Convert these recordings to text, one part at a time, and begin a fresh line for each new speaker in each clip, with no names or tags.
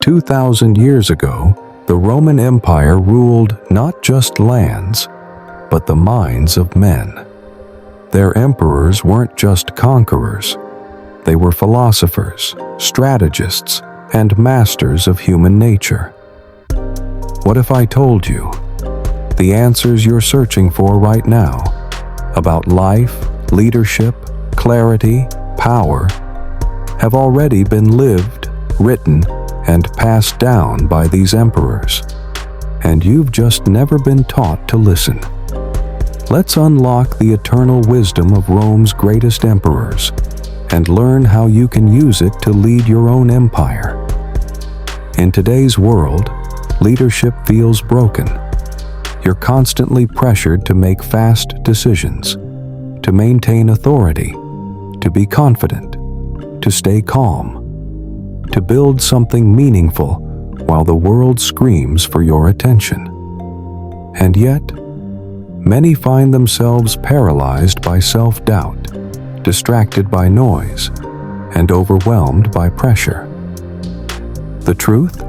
2,000 years ago, the Roman Empire ruled not just lands, but the minds of men. Their emperors weren't just conquerors. They were philosophers, strategists, and masters of human nature. What if I told you the answers you're searching for right now about life, leadership, clarity, power have already been lived, written, and passed down by these emperors, and you've just never been taught to listen? Let's unlock the eternal wisdom of Rome's greatest emperors and learn how you can use it to lead your own empire. In today's world, leadership feels broken. You're constantly pressured to make fast decisions, to maintain authority, to be confident, to stay calm, to build something meaningful while the world screams for your attention. And yet, many find themselves paralyzed by self-doubt, distracted by noise, and overwhelmed by pressure. The truth?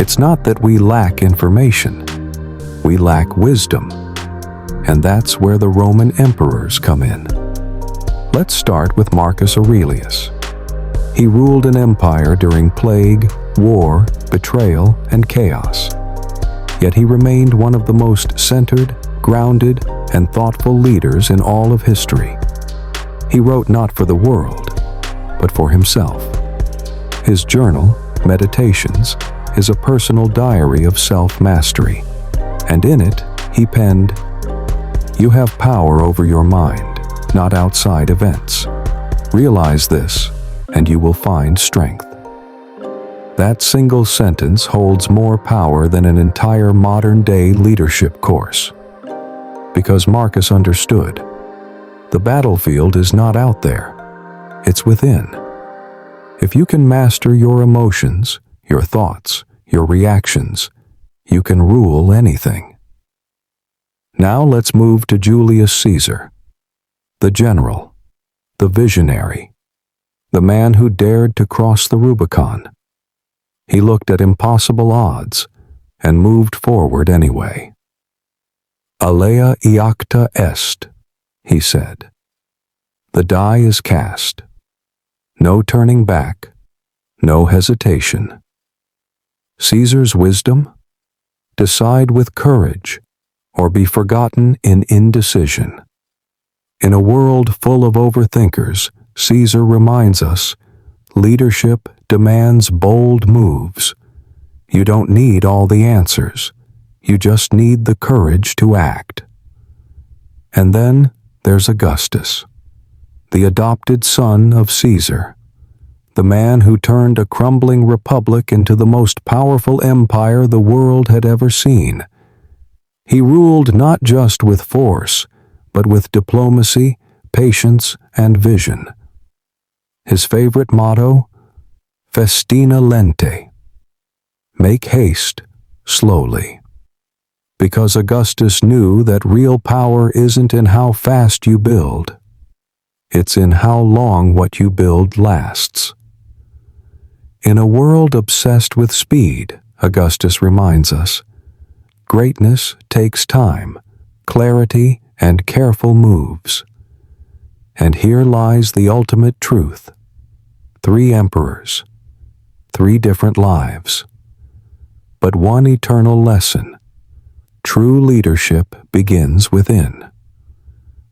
It's not that we lack information. We lack wisdom. And that's where the Roman emperors come in. Let's start with Marcus Aurelius. He ruled an empire during plague, war, betrayal, and chaos. Yet he remained one of the most centered, grounded, and thoughtful leaders in all of history. He wrote not for the world, but for himself. His journal, Meditations, is a personal diary of self-mastery, and in it, he penned, "You have power over your mind, not outside events. Realize this, and you will find strength." That single sentence holds more power than an entire modern-day leadership course. Because Marcus understood, the battlefield is not out there, it's within. If you can master your emotions, your thoughts, your reactions, you can rule anything. Now let's move to Julius Caesar, the general, the visionary, the man who dared to cross the Rubicon. He looked at impossible odds and moved forward anyway. "Alea iacta est," he said. "The die is cast. No turning back, no hesitation." Caesar's wisdom? Decide with courage, or be forgotten in indecision. In a world full of overthinkers, Caesar reminds us, leadership demands bold moves. You don't need all the answers. You just need the courage to act. And then there's Augustus, the adopted son of Caesar, the man who turned a crumbling republic into the most powerful empire the world had ever seen. He ruled not just with force, but with diplomacy, patience, and vision. His favorite motto? Festina lente. Make haste slowly. Because Augustus knew that real power isn't in how fast you build. It's in how long what you build lasts. In a world obsessed with speed, Augustus reminds us, greatness takes time, clarity, and careful moves. And here lies the ultimate truth. 3 emperors, 3 different lives, but one eternal lesson. True leadership begins within.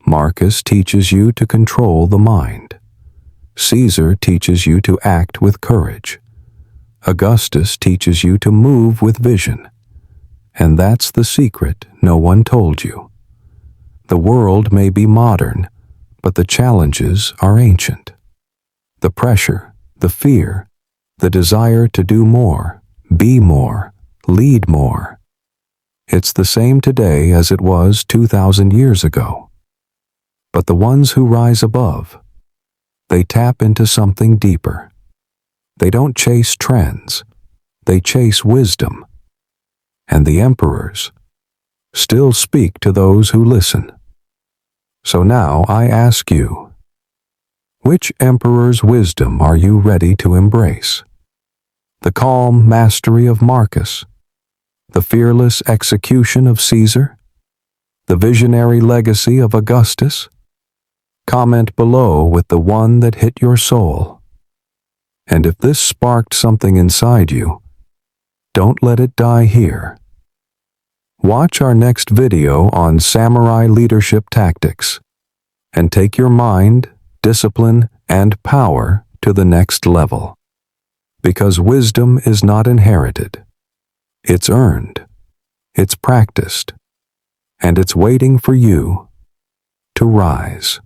Marcus teaches you to control the mind. Caesar teaches you to act with courage. Augustus teaches you to move with vision. And that's the secret no one told you. The world may be modern, but the challenges are ancient. The pressure, the fear, the desire to do more, be more, lead more. It's the same today as it was 2,000 years ago. But the ones who rise above, they tap into something deeper. They don't chase trends, they chase wisdom. And the emperors still speak to those who listen. So now I ask you, which emperor's wisdom are you ready to embrace? The calm mastery of Marcus? The fearless execution of Caesar? The visionary legacy of Augustus? Comment below with the one that hit your soul. And if this sparked something inside you, don't let it die here. Watch our next video on samurai leadership tactics and take your mind, discipline, and power to the next level. Because wisdom is not inherited. It's earned, it's practiced, and it's waiting for you to rise.